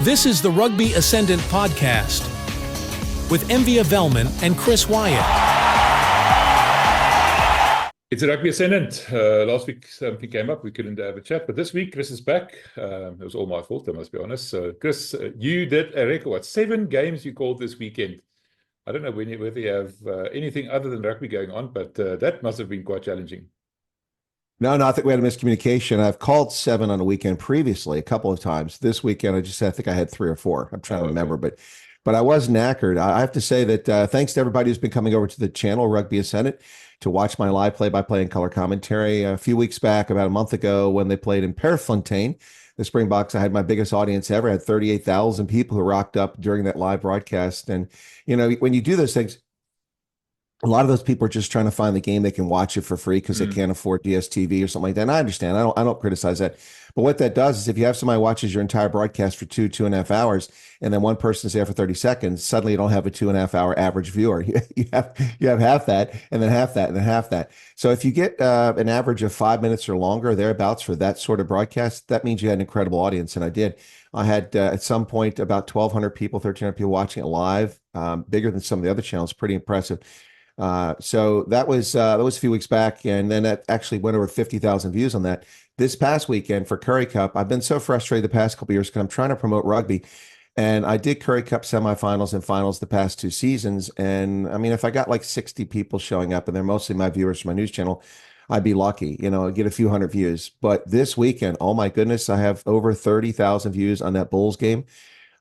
This is the Rugby Ascendant podcast with Envia Velman and Chris Wyatt. It's a Rugby Ascendant. Last week something came up, we couldn't have a chat, but this week Chris is back. It was all my fault, I must be honest. So Chris, you did a record. 7 games you called this weekend. I don't know whether you have anything other than rugby going on, but that must have been quite challenging. No, I think we had a miscommunication. I've called 7 on a weekend previously a couple of times. This weekend, I think I had 3 or 4. I'm trying to remember, but I was knackered. I have to say that thanks to everybody who's been coming over to the channel, Rugby Ascendant, to watch my live play-by-play and color commentary. A few weeks back, about a month ago, when they played in Père-Fontaine, the Springboks, I had my biggest audience ever. I had 38,000 people who rocked up during that live broadcast. And, you know, when you do those things, a lot of those people are just trying to find the game they can watch it for free because they can't afford DSTV or something like that. And I understand. I don't criticize that. But what that does is if you have somebody watches your entire broadcast for 2.5 hours, and then one person's there for 30 seconds, suddenly you don't have a 2.5 hour average viewer. You have half that, and then half that, and then half that. So if you get an average of 5 minutes or longer, thereabouts, for that sort of broadcast, that means you had an incredible audience, and I did. I had at some point about 1,200 people, 1,300 people watching it live, bigger than some of the other channels. Pretty impressive. So that was a few weeks back, and then that actually went over 50,000 views on that. This past weekend for Currie Cup, I've been so frustrated the past couple of years because I'm trying to promote rugby, and I did Currie Cup semifinals and finals the past 2 seasons. And I mean, if I got like 60 people showing up, and they're mostly my viewers from my news channel, I'd be lucky, I'd get a few hundred views. But this weekend, oh my goodness, I have over 30,000 views on that Bulls game.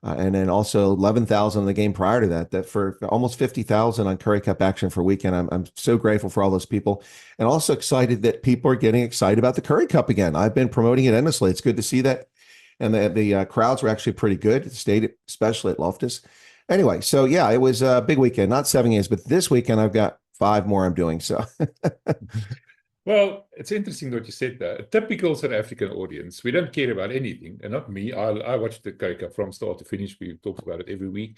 And then also 11,000 in the game prior to that for almost 50,000 on Currie Cup action for a weekend. I'm so grateful for all those people, and also excited that people are getting excited about the Currie Cup again. I've been promoting it endlessly. It's good to see that. And the crowds were actually pretty good at the stadium, especially at Loftus. Anyway, so yeah, it was a big weekend, not 7 games, but this weekend I've got 5 more I'm doing. So Well, it's interesting what you said there. A typical South African audience, we don't care about anything, and not me. I watch the Currie Cup from start to finish. We talk about it every week.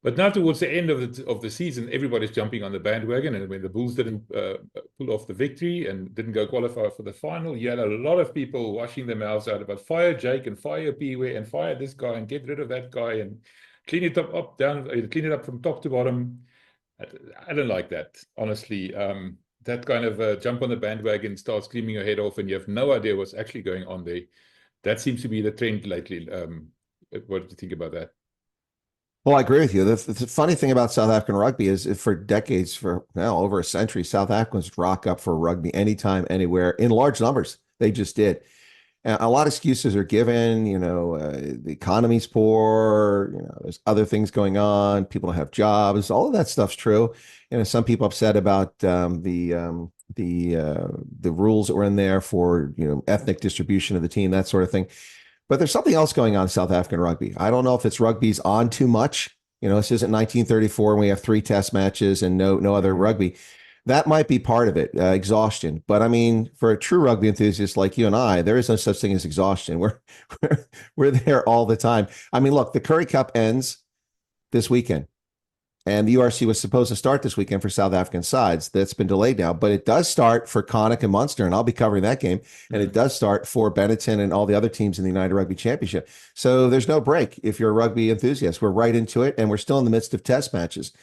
But now towards the end of the season, everybody's jumping on the bandwagon. And when the Bulls didn't pull off the victory and didn't go qualify for the final, you had a lot of people washing their mouths out about fire Jake and fire Pee-wee and fire this guy and get rid of that guy and clean it up down, clean it up from top to bottom. I don't like that, honestly. That kind of jump on the bandwagon, start screaming your head off, and you have no idea what's actually going on there. That seems to be the trend lately. What do you think about that? Well, I agree with you. The funny thing about South African rugby is for decades, for now over a century, South Africans rock up for rugby anytime, anywhere, in large numbers. They just did. And a lot of excuses are given, the economy's poor, there's other things going on, people don't have jobs, all of that stuff's true. Some people upset about the rules that were in there for, ethnic distribution of the team, that sort of thing. But there's something else going on in South African rugby. I don't know if it's rugby's on too much. This isn't 1934 when we have 3 test matches and no other rugby. That might be part of it, exhaustion. But I mean, for a true rugby enthusiast like you and I, there is no such thing as exhaustion. We're there all the time. I mean, look, the Currie Cup ends this weekend, and the URC was supposed to start this weekend for South African sides. That's been delayed now, but it does start for Connacht and Munster, and I'll be covering that game. And it does start for Benetton and all the other teams in the United Rugby Championship. So there's no break if you're a rugby enthusiast. We're right into it, and we're still in the midst of test matches.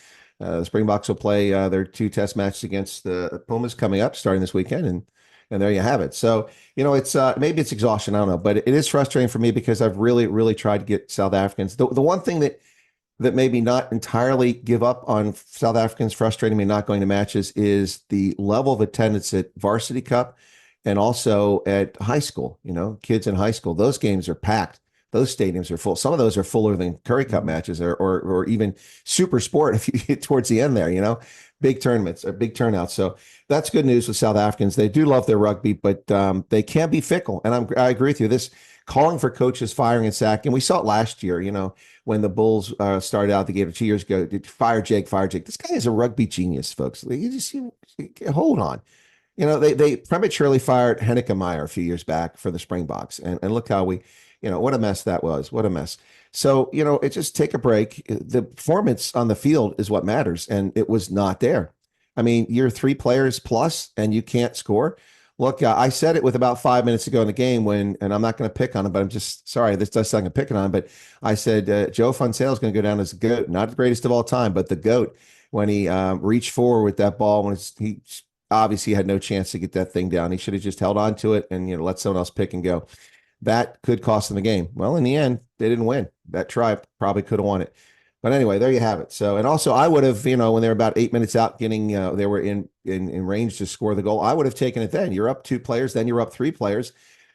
The Springboks will play their 2 test matches against the Pumas coming up starting this weekend, and there you have it. So, it's maybe it's exhaustion, I don't know, but it is frustrating for me because I've really tried to get South Africans. The one thing that maybe not entirely give up on South Africans, frustrating me not going to matches, is the level of attendance at Varsity Cup and also at high school. Kids in high school, those games are packed. Those stadiums are full. Some of those are fuller than Currie Cup matches or even Super Sport if you get towards the end there, big tournaments, big turnouts. So that's good news with South Africans. They do love their rugby, but they can be fickle. And I agree with you. This calling for coaches firing and sacking, we saw it last year, when the Bulls started out the game 2 years ago, fire Jake. This guy is a rugby genius, folks. You just hold on. They prematurely fired Henneke Meyer a few years back for the Springboks. And look how what a mess that was. What a mess. So, it just take a break. The performance on the field is what matters. And it was not there. I mean, you're 3 players plus and you can't score. Look, I said it with about 5 minutes ago in the game and I'm not going to pick on him, but I'm just sorry. This does sound like I'm picking on him, but I said Joe Fontana is going to go down as the GOAT, not the greatest of all time, but the GOAT when he reached forward with that ball when he obviously had no chance to get that thing down. He should have just held on to it and let someone else pick and go. That could cost them the game. Well, in the end, they didn't win. That try probably could have won it. But anyway, there you have it. So, and also I would have, when they were about 8 minutes out getting, they were in range to score the goal. I would have taken it then. You're up 2 players, then you're up 3 players.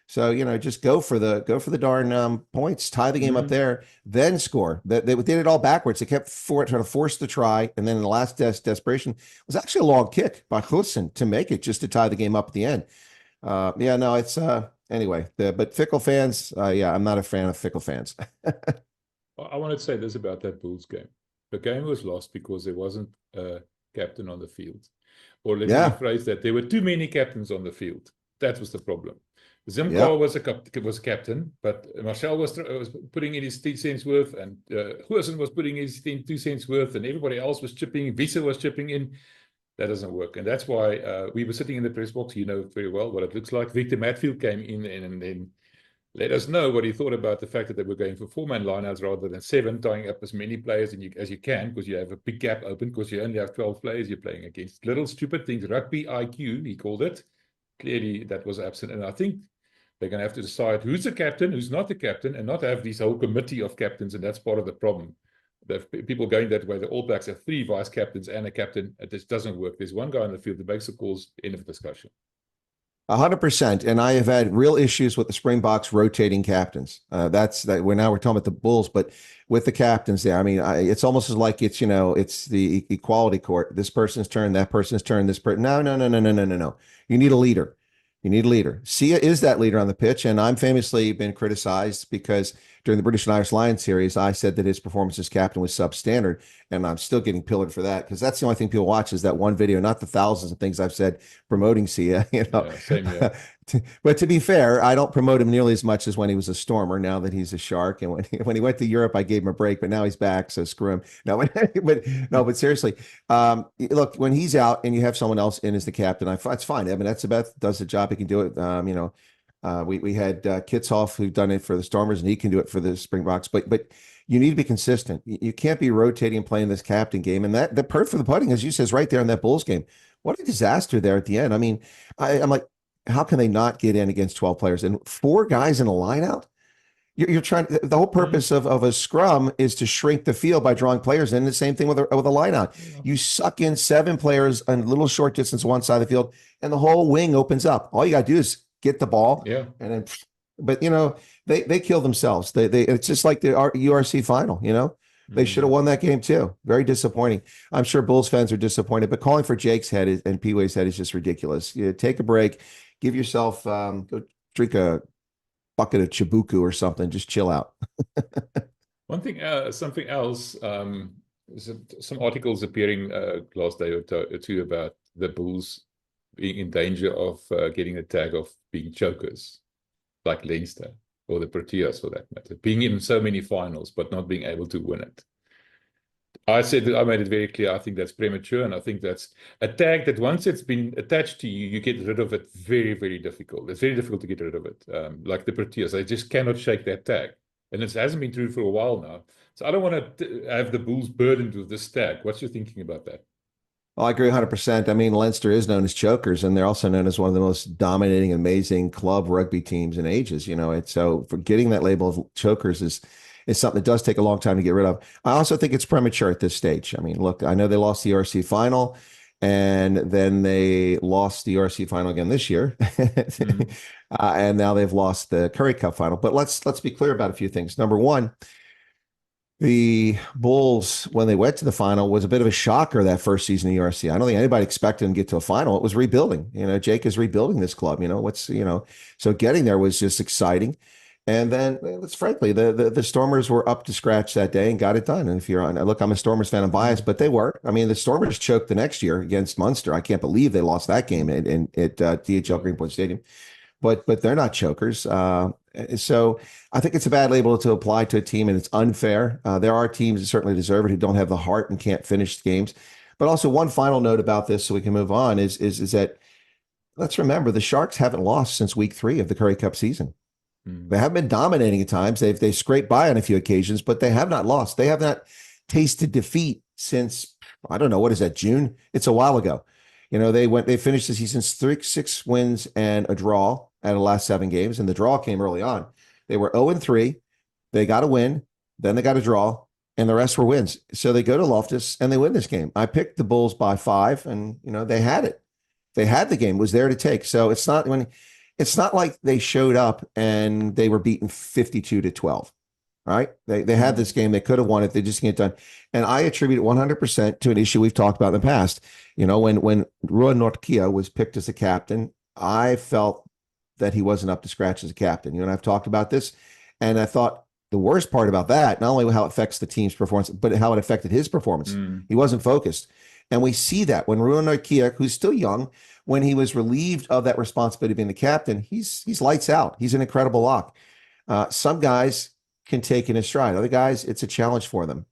So, just go for the darn points, tie the game up there, then score. They did it all backwards. They kept trying to force the try. And then in the last desperation, it was actually a long kick by Hudson to make it just to tie the game up at the end. Yeah, no, it's, anyway, but fickle fans, yeah, I'm not a fan of fickle fans. I want to say this about that Bulls game. The game was lost because there wasn't a captain on the field. Or let me rephrase that. There were too many captains on the field. That was the problem. Zimkar was a captain, but Marcel was putting in his 2 cents worth, and Goosen was putting his 2 cents worth, and everybody else was chipping. Visa was chipping in. That doesn't work. And that's why we were sitting in the press box. You know very well what it looks like. Victor Matfield came in and then let us know what he thought about the fact that they were going for 4-man lineouts rather than 7, tying up as many players as you can, because you have a big gap open, because you only have 12 players you're playing against. Little stupid things, rugby IQ, he called it. Clearly, that was absent. And I think they're going to have to decide who's the captain, who's not the captain, and not have this whole committee of captains, and that's part of the problem. The people going that way, the All Blacks have 3 vice captains and a captain. It just doesn't work. There's one guy on the field that makes the calls, end of discussion. 100%. And I have had real issues with the Springboks rotating captains. That's that. We're talking about the Bulls, but with the captains there, I mean, it's almost like it's it's the equality court. This person's turn, that person's turn. This person. No. You need a leader. You need a leader. Sia is that leader on the pitch, and I'm famously been criticized because during the British and Irish Lions series, I said that his performance as captain was substandard, and I'm still getting pillared for that because that's the only thing people watch is that one video, not the thousands of things I've said promoting Sia. Yeah, same here. But to be fair, I don't promote him nearly as much as when he was a Stormer. Now that he's a Shark, and when he went to Europe, I gave him a break. But now he's back, so screw him. But seriously, look, when he's out and you have someone else in as the captain, it's fine. I mean, that's about does the job. He can do it. We had Kitzhoff who done it for the Stormers, and he can do it for the Springboks. But you need to be consistent. You can't be rotating and playing this captain game. And that the part for the putting, as you says, right there in that Bulls game. What a disaster there at the end. I mean, I'm like, how can they not get in against 12 players and 4 guys in a lineout? You're trying. The whole purpose of a scrum is to shrink the field by drawing players in. The same thing with a lineout. You suck in 7 players on a little short distance one side of the field, and the whole wing opens up. All you got to do is get the ball. Yeah. And then, but they kill themselves. They it's just like the URC final. They should have won that game too. Very disappointing. I'm sure Bulls fans are disappointed, but calling for Jake's head and P-Way's head is just ridiculous. Take a break, give yourself go drink a bucket of Chibuku or something. Just chill out. One thing, something else. Some articles appearing last day or 2 about the Bulls being in danger of getting a tag of being chokers, like Leinster or the Proteas for that matter, being in so many finals but not being able to win it. I said that I made it very clear. I think that's premature, and I think that's a tag that once it's been attached to you, you get rid of it very, very difficult. It's very difficult to get rid of it. Like the Proteas, they just cannot shake that tag, and it hasn't been true for a while now. So I don't want to have the Bulls burdened with this tag. What's your thinking about that? Well, I agree 100%. I mean, Leinster is known as chokers, and they're also known as one of the most dominating, amazing club rugby teams in ages. So for getting that label of chokers is something that does take a long time to get rid of. I also think it's premature at this stage. I mean, look, I know they lost the RC final, and then they lost the RC final again this year, and now they've lost the Currie Cup final. But let's be clear about a few things. Number one, the Bulls, when they went to the final, was a bit of a shocker that first season of URC. I don't think anybody expected them to get to a final. It was rebuilding. Jake is rebuilding this club. So getting there was just exciting. And then, let's frankly, the Stormers were up to scratch that day and got it done. And if you're on, look, I'm a Stormers fan, I'm biased, but they were. I mean, the Stormers choked the next year against Munster. I can't believe they lost that game at DHL Greenpoint Stadium. But they're not chokers. So I think it's a bad label to apply to a team, and it's unfair. There are teams that certainly deserve it who don't have the heart and can't finish games. But also, one final note about this, so we can move on, is that let's remember the Sharks haven't lost since week 3 of the Currie Cup season. They have been dominating at times. They've scraped by on a few occasions, but they have not lost. They have not tasted defeat since, I don't know, what is that, June? It's a while ago. They finished the season 6 wins and a draw out of the last 7 games, and the draw came early on. They were 0-3. They got a win, then they got a draw, and the rest were wins. So they go to Loftus and they win this game. I picked the Bulls by 5, and they had it. They had the game, it was there to take. So it's not like they showed up and they were beaten 52-12. Right? They had this game. They could have won it. They just can't done. And I attribute it 100% to an issue we've talked about in the past. When Ruan Nortkia was picked as a captain, I felt that he wasn't up to scratch as a captain. And I've talked about this. And I thought the worst part about that, not only how it affects the team's performance, but how it affected his performance. He wasn't focused. And we see that when Ruan Nortkia, who's still young, when he was relieved of that responsibility of being the captain, he's lights out. He's an incredible lock. Some guys can take in his stride. Other guys, it's a challenge for them.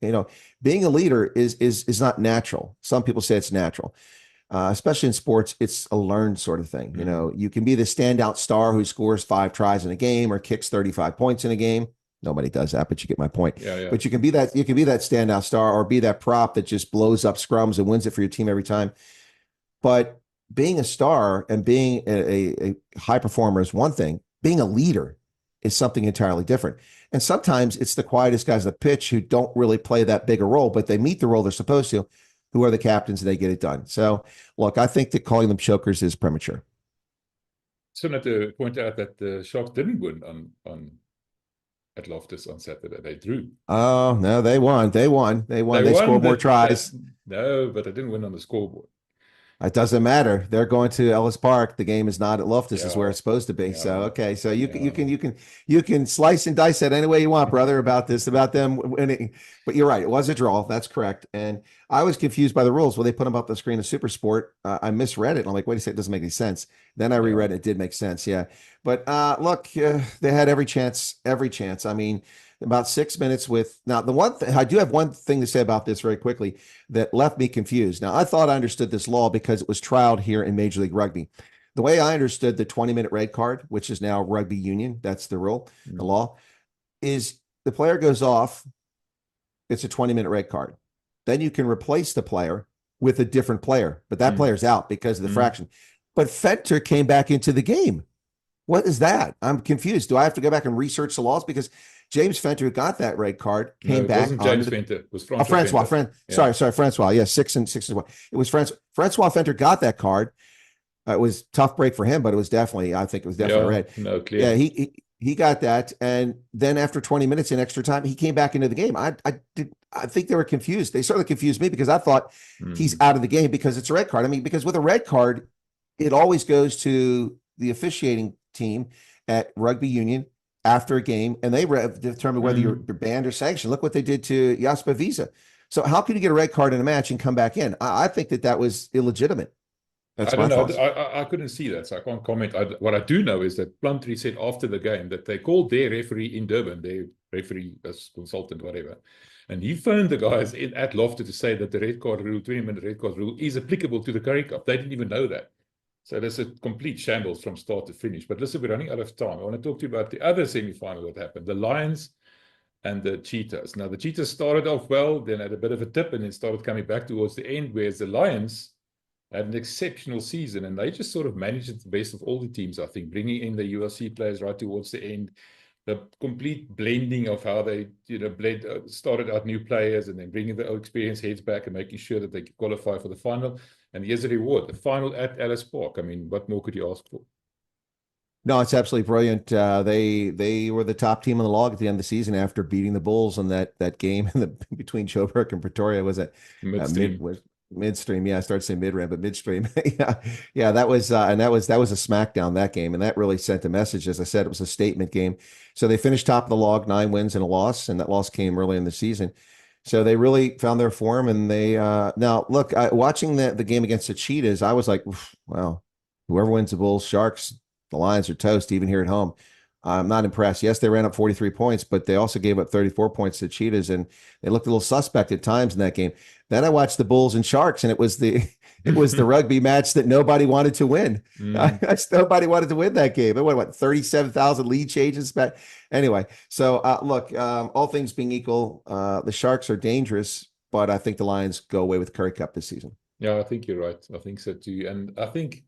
Being a leader is not natural. Some people say it's natural. Especially in sports, it's a learned sort of thing. You can be the standout star who scores 5 tries in a game or kicks 35 points in a game. Nobody does that, but you get my point. Yeah. But you can be that standout star or be that prop that just blows up scrums and wins it for your team every time. But being a star and being a high performer is one thing. Being a leader is something entirely different. And sometimes it's the quietest guys on the pitch who don't really play that big a role, but they meet the role they're supposed to, who are the captains, and they get it done. So, look, I think that calling them chokers is premature. So not to point out that the Sharks didn't win on at Loftus on Saturday. They drew. Oh, no, they won. They scored more tries. No, but they didn't win on the scoreboard. It doesn't matter. They're going to Ellis Park. The game is not at Loftus, is where it's supposed to be. Yeah. So, okay. So you can slice and dice it any way you want, brother, about them winning. But you're right. It was a draw. That's correct. And I was confused by the rules. When they put them up the screen of Super Sport, I misread it. And I'm like, wait a second, it doesn't make any sense. Then I reread it. It did make sense. Yeah. But look, they had every chance. I mean, about 6 minutes now the one thing I do have one thing to say about this very quickly that left me confused. Now I thought I understood this law because it was trialed here in Major League Rugby. The way I understood the 20-minute red card, which is now rugby union, that's the rule, the law, is the player goes off, it's a 20-minute red card. Then you can replace the player with a different player, but that player's out because of the fraction. But Fenter came back into the game. What is that? I'm confused. Do I have to go back and research the laws? Because James Fenter, who got that red card, came back. It wasn't James Fenter. It was Francois. Sorry, Francois. Yeah, 6 and 1. It was Francois Fenter got that card. It was a tough break for him, but I think it was definitely red. No, clear. Yeah, he got that, and then after 20 minutes in extra time, he came back into the game. I think they were confused. They certainly confused me because I thought he's out of the game because it's a red card. I mean, because with a red card, it always goes to the officiating team at rugby union after a game, and they determine whether you're banned or sanctioned. Look what they did to Jasper Wiese. So how can you get a red card in a match and come back in? I think that was illegitimate. That's my thoughts. I couldn't see that, so I can't comment. What I do know is that Plumtree said after the game that they called their referee in Durban, their referee as consultant, whatever, and he phoned the guys at Loftus to say that the red card rule, 20-minute red card rule, is applicable to the Currie Cup. They didn't even know that. So there's a complete shambles from start to finish. But listen, we're running out of time. I want to talk to you about the other semi-final that happened, the Lions and the Cheetahs. Now, the Cheetahs started off well, then had a bit of a tip, and then started coming back towards the end, whereas the Lions had an exceptional season, and they just sort of managed it the best of all the teams, I think, bringing in the ULC players right towards the end, the complete blending of how they started out new players and then bringing the experienced heads back and making sure that they could qualify for the final. And here's the reward, the final at Ellis Park. I mean, what more could you ask for? No, it's absolutely brilliant. They were the top team on the log at the end of the season after beating the Bulls in that game between Joburg and Pretoria. Was it midstream? Yeah, I started saying mid-range, but midstream. yeah. That was a smackdown, that game, and that really sent a message. As I said, it was a statement game. So they finished top of the log, 9 wins and a loss, and that loss came early in the season. So they really found their form, and they now look. Watching the game against the Cheetahs, I was like, wow, whoever wins the Bulls, Sharks, the Lions are toast, even here at home. I'm not impressed. Yes, they ran up 43 points, but they also gave up 34 points to Cheetahs, and they looked a little suspect at times in that game. Then I watched the Bulls and Sharks, and it was the it was the rugby match that nobody wanted to win. Nobody wanted to win that game. It went, what, 37,000 lead changes back. Anyway, so look, all things being equal, the Sharks are dangerous, but I think the Lions go away with Currie Cup this season. Yeah, I think you're right. I think so too. And I think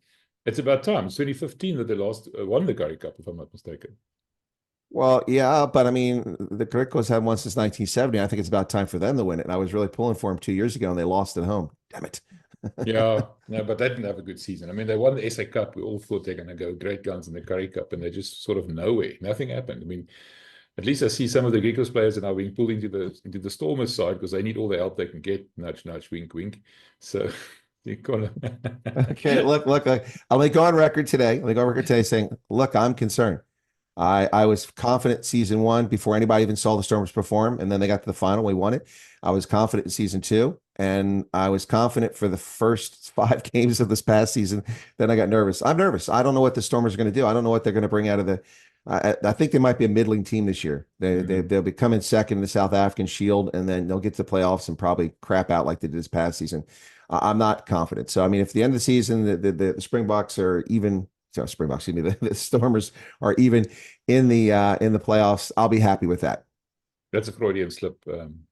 it's about time. It's 2015 that they last won the Currie Cup, if I'm not mistaken. Well, yeah, but I mean, the Griquas had one since 1970. I think it's about time for them to win it. And I was really pulling for them 2 years ago, and they lost at home. Damn it. Yeah, no, but they didn't have a good season. I mean, they won the SA Cup. We all thought they're going to go great guns in the Currie Cup, and they just sort of nowhere. Nothing happened. I mean, at least I see some of the Griquas players are now being pulled into the Stormers side because they need all the help they can get. Nudge, nudge, wink, wink. So you kind of Okay, look. I'll go on record today. Let me go on record today saying, look, I'm concerned. I was confident season one before anybody even saw the Stormers perform, and then they got to the final. We won it. I was confident in season two, and I was confident for the first 5 games of this past season. Then I got nervous. I'm nervous. I don't know what the Stormers are going to do. I don't know what they're going to bring out of the. I think they might be a middling team this year. They'll be coming second in the South African Shield, and then they'll get to the playoffs and probably crap out like they did this past season. I'm not confident. So I mean, if at the end of the season the Springboks are even. So Springboks, excuse me, the Stormers are even in the playoffs, I'll be happy with that. That's a Freudian slip,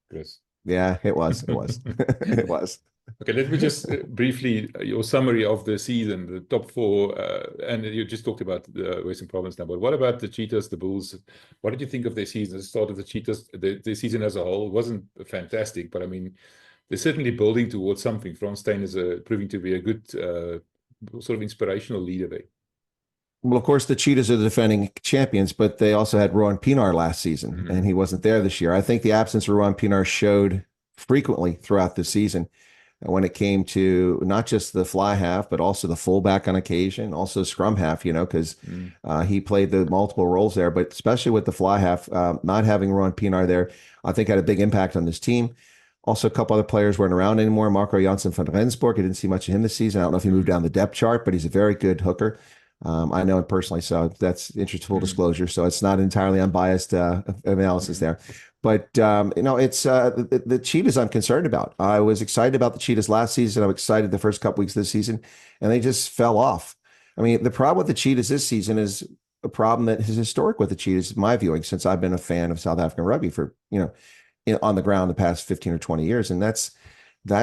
Chris. Yeah, it was. It was. It was. Okay, let me just briefly, your summary of the season, the top 4, and you just talked about the Western Province now, but what about the Cheetahs, the Bulls? What did you think of their season? The start of the Cheetahs, the season as a whole wasn't fantastic, but I mean, they're certainly building towards something. Frans Steyn is proving to be a good sort of inspirational leader there. Well, of course, the Cheetahs are the defending champions, but they also had Rowan Pienaar last season, and he wasn't there this year. I think the absence of Rowan Pienaar showed frequently throughout the season when it came to not just the fly half, but also the fullback on occasion, also scrum half, because he played the multiple roles there. But especially with the fly half, not having Rowan Pienaar there, I think had a big impact on this team. Also, a couple other players weren't around anymore. Marco Janssen van Rensburg, I didn't see much of him this season. I don't know if he moved down the depth chart, but he's a very good hooker. I know him personally, so that's interesting full disclosure. So it's not entirely unbiased analysis there. But, it's the Cheetahs I'm concerned about. I was excited about the Cheetahs last season. I'm excited the first couple weeks of this season, and they just fell off. I mean, the problem with the Cheetahs this season is a problem that is historic with the Cheetahs, my viewing, since I've been a fan of South African rugby for, on the ground the past 15 or 20 years. And that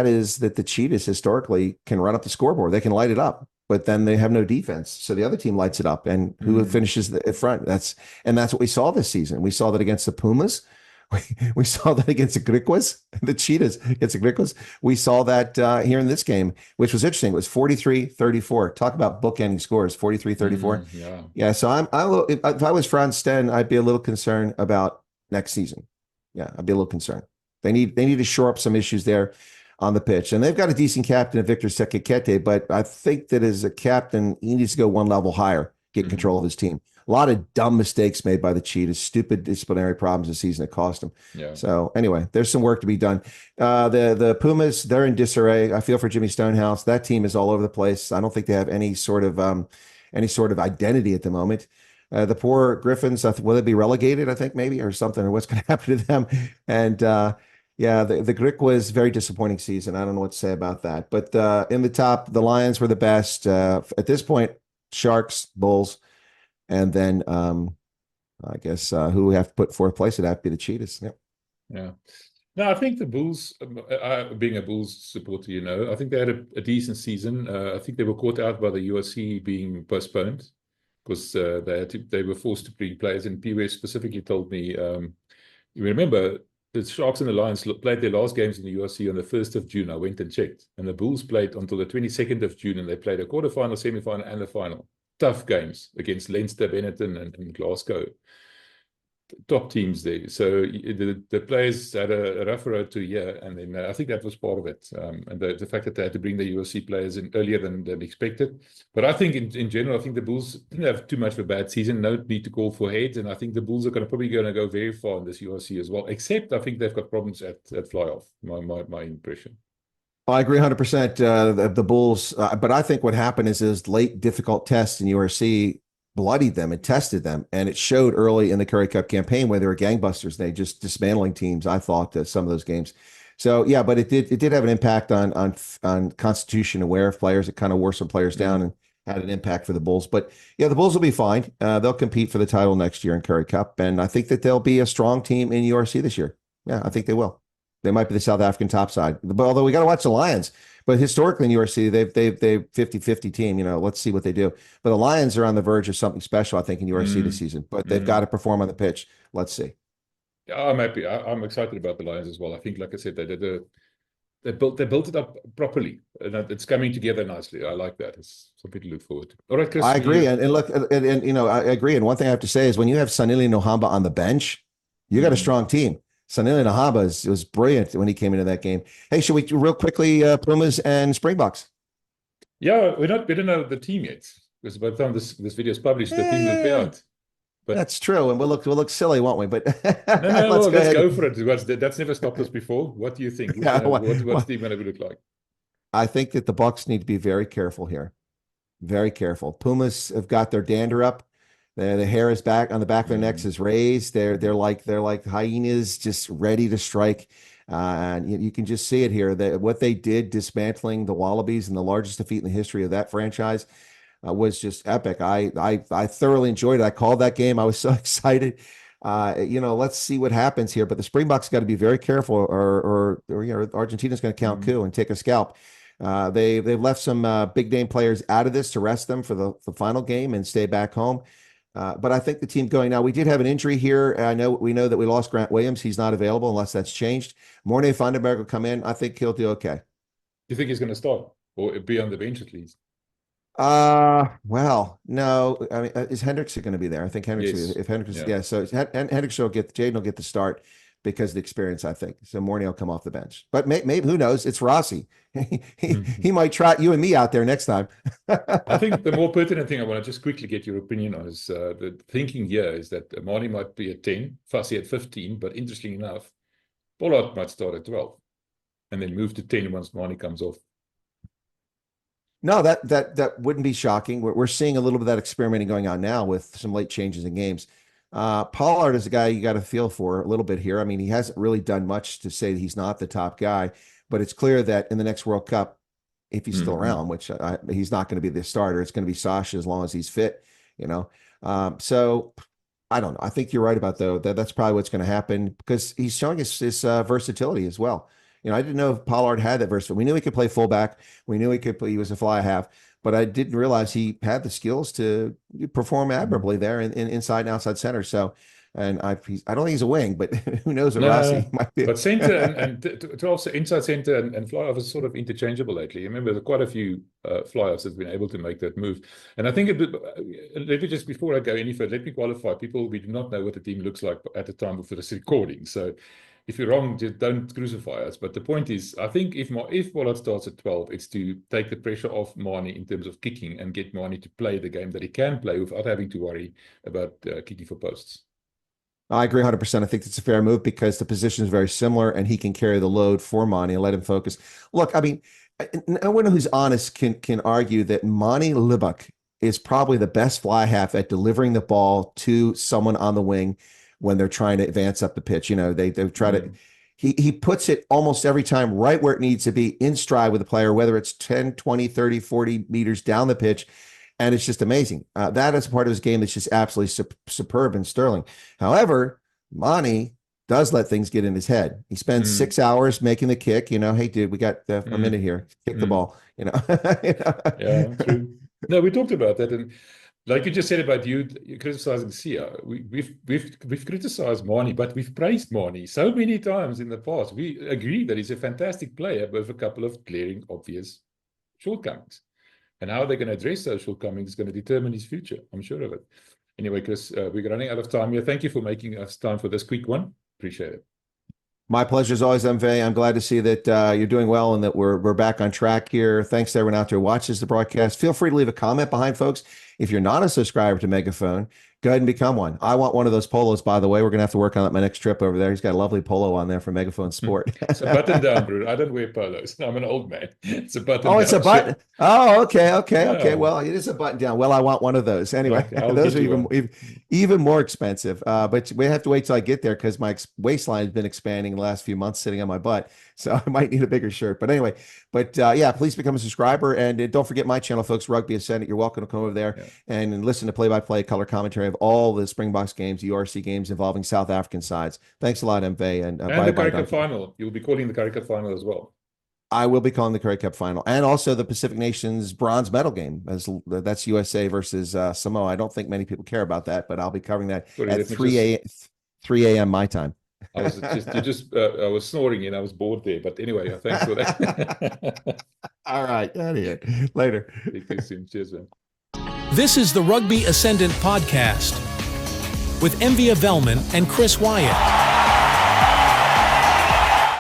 is that the Cheetahs historically can run up the scoreboard. They can light it up, but then they have no defense. So the other team lights it up, and who finishes at front? That's what we saw this season. We saw that against the Pumas. We saw that against the Griquas, the Cheetahs against the Griquas. We saw that here in this game, which was interesting. It was 43-34. Talk about bookending scores, 43-34. Yeah. So if I was Frans Steyn, I'd be a little concerned about next season. Yeah, I'd be a little concerned. They need to shore up some issues there on the pitch. And they've got a decent captain, Victor Sekekete, but I think that as a captain, he needs to go one level higher, get control of his team. A lot of dumb mistakes made by the Cheetahs, stupid disciplinary problems this season that cost them. Yeah. So anyway, there's some work to be done. The Pumas, they're in disarray. I feel for Jimmy Stonehouse. That team is all over the place. I don't think they have any sort of identity at the moment. The poor Griffins, will they be relegated, I think, maybe, or something, or what's going to happen to them? And the Grick was very disappointing season. I don't know what to say about that. But in the top, the Lions were the best. At this point, Sharks, Bulls, and then I guess who we have to put fourth place, it'd have to be the Cheetahs. Yep. Yeah. No, I think the Bulls, being a Bulls supporter, I think they had a decent season. I think they were caught out by the URC being postponed because they were forced to bring players. And PWS specifically told me, you remember, the Sharks and the Lions played their last games in the URC on the 1st of June. I went and checked. And the Bulls played until the 22nd of June, and they played a quarterfinal, semi-final, and the final. Tough games against Leinster, Benetton, and Glasgow. Top teams there. So the players had a rough road to a year, and then I think that was part of it. And the fact that they had to bring the USC players in earlier than expected. But I think in general, I think the Bulls didn't have too much of a bad season. No need to call for heads. And I think the Bulls are probably going to go very far in this USC as well. Except I think they've got problems at fly-off, my impression. I agree 100%. The Bulls, but I think what happened is late difficult tests in URC. bloodied them and tested them. And it showed early in the Currie Cup campaign where they were gangbusters. They just dismantling teams, I thought, some of those games. So yeah, but it did have an impact on constitution aware of players. It kind of wore some players down and had an impact for the Bulls. But yeah, the Bulls will be fine. They'll compete for the title next year in Currie Cup. And I think that they'll be a strong team in URC this year. Yeah, I think they will. They might be the South African top side. But although we got to watch the Lions. But historically in URC, they've 50-50 team. Let's see what they do. But the Lions are on the verge of something special, I think, in URC this season. But they've got to perform on the pitch. Let's see. Yeah, I'm happy. I'm excited about the Lions as well. I think, like I said, they built it up properly, and it's coming together nicely. I like that. It's something to look forward to. All right, Chris. I agree, and look, and I agree. And one thing I have to say is when you have Sanili Nohamba on the bench, you got a strong team. Sanili Nohamba was brilliant when he came into that game. Hey, should we real quickly Pumas and Springboks? Yeah, we don't know the team yet because by the time this video is published, the team will be out. But that's true, and we'll look silly, won't we? But no, let's go for it. That's never stopped us before. What do you think? What's the team going to look like? I think that the Bucks need to be very careful here, very careful. Pumas have got their dander up. The hair is back on the back of their necks is raised. They're like hyenas, just ready to strike. And you can just see it here. What they did dismantling the Wallabies and the largest defeat in the history of that franchise was just epic. I thoroughly enjoyed it. I called that game. I was so excited. Let's see what happens here. But the Springboks got to be very careful, or Argentina's going to count coup and take a scalp. They've left some big name players out of this to rest them for the final game and stay back home. But I think the team going now, we did have an injury here. We know that we lost Grant Williams. He's not available unless that's changed. Mornay Vandenberg will come in. I think he'll do okay. You think he's going to start or be on the bench at least? Well, no. I mean, is Hendricks going to be there? I think Hendricks. Yes. If Hendricks, yeah. So Hendricks will Jaden will get the start because of the experience. I think so. Mornay will come off the bench, but maybe who knows? It's Rossi. He might trot you and me out there next time. I think the more pertinent thing I want to just quickly get your opinion on is the thinking here is that Marnie might be at 10, Fussy at 15, but interestingly enough, Pollard might start at 12 and then move to 10 once Marnie comes off. No, that wouldn't be shocking. We're seeing a little bit of that experimenting going on now with some late changes in games. Pollard is a guy you got to feel for a little bit here. I mean, he hasn't really done much to say that he's not the top guy, but it's clear that in the next World Cup, if he's still around, which he's not going to be the starter, it's going to be Sasha as long as he's fit, So I don't know. I think you're right about that's probably what's going to happen because he's showing his versatility as well. I didn't know if Pollard had that versatility. We knew he could play fullback. We knew he was a fly half, but I didn't realize he had the skills to perform admirably there in inside and outside center. So, and I don't think he's a wing, but who knows what Rossi might be. But center and 12 inside center and fly off is sort of interchangeable lately. Remember, there are quite a few fly offs that have been able to make that move. And I think let me just, before I go any further, let me qualify people. We do not know what the team looks like at the time of this recording. So if you're wrong, just don't crucify us. But the point is, I think if Pollard starts at 12, it's to take the pressure off Marnie in terms of kicking and get Marnie to play the game that he can play without having to worry about kicking for posts. I agree 100%. I think it's a fair move because the position is very similar and he can carry the load for Marnie and let him focus. Look, I mean, no one who's honest can argue that Marnie Libak is probably the best fly half at delivering the ball to someone on the wing when they're trying to advance up the pitch. They try to, he puts it almost every time right where it needs to be in stride with the player, whether it's 10, 20, 30, 40 meters down the pitch. And it's just amazing. That is part of his game that's just absolutely superb and sterling. However, Monty does let things get in his head. He spends 6 hours making the kick. Hey, dude, we got a minute here. Kick the ball. Yeah, true. No, we talked about that. And like you just said about you criticizing Sia, we've criticized Marnie, but we've praised Marnie so many times in the past. We agree that he's a fantastic player with a couple of glaring, obvious shortcomings. And how they're going to address those shortcomings is going to determine his future. I'm sure of it. Anyway, Chris, we're running out of time here. Thank you for making us time for this quick one. Appreciate it. My pleasure as always, MV. I'm glad to see that you're doing well and that we're back on track here. Thanks to everyone out there who watches the broadcast. Feel free to leave a comment behind, folks. If you're not a subscriber to Megaphone, Go ahead and become one. I want one of those polos, by the way. We're going to have to work on that my next trip over there. He's got a lovely polo on there from Megaphone Sport. It's a button down, bro. I don't wear polos. I'm an old man. It's a button down. Oh, it's a button. Oh, okay. Yeah. Well, it is a button down. Well, I want one of those. Anyway, Okay, those are even more expensive. But we have to wait till I get there because my waistline has been expanding the last few months sitting on my butt. So I might need a bigger shirt. But anyway, yeah, please become a subscriber. And don't forget my channel, folks, Rugby Ascendant. You're welcome to come over there and listen to play-by-play color commentary of all the Springboks games, URC games involving South African sides. Thanks a lot, MV. And the Currie Cup final. You'll be calling the Currie Cup final as well. I will be calling the Currie Cup final and also the Pacific Nations bronze medal game. That's USA versus Samoa. I don't think many people care about that, but I'll be covering that at 3 a.m. my time. I was snoring and I was bored there. But anyway, thanks for that. All right. Out of here. Later. Speak to you soon. Cheers, man. This is the Rugby Ascendant podcast with Envia Velman and Chris Wyatt.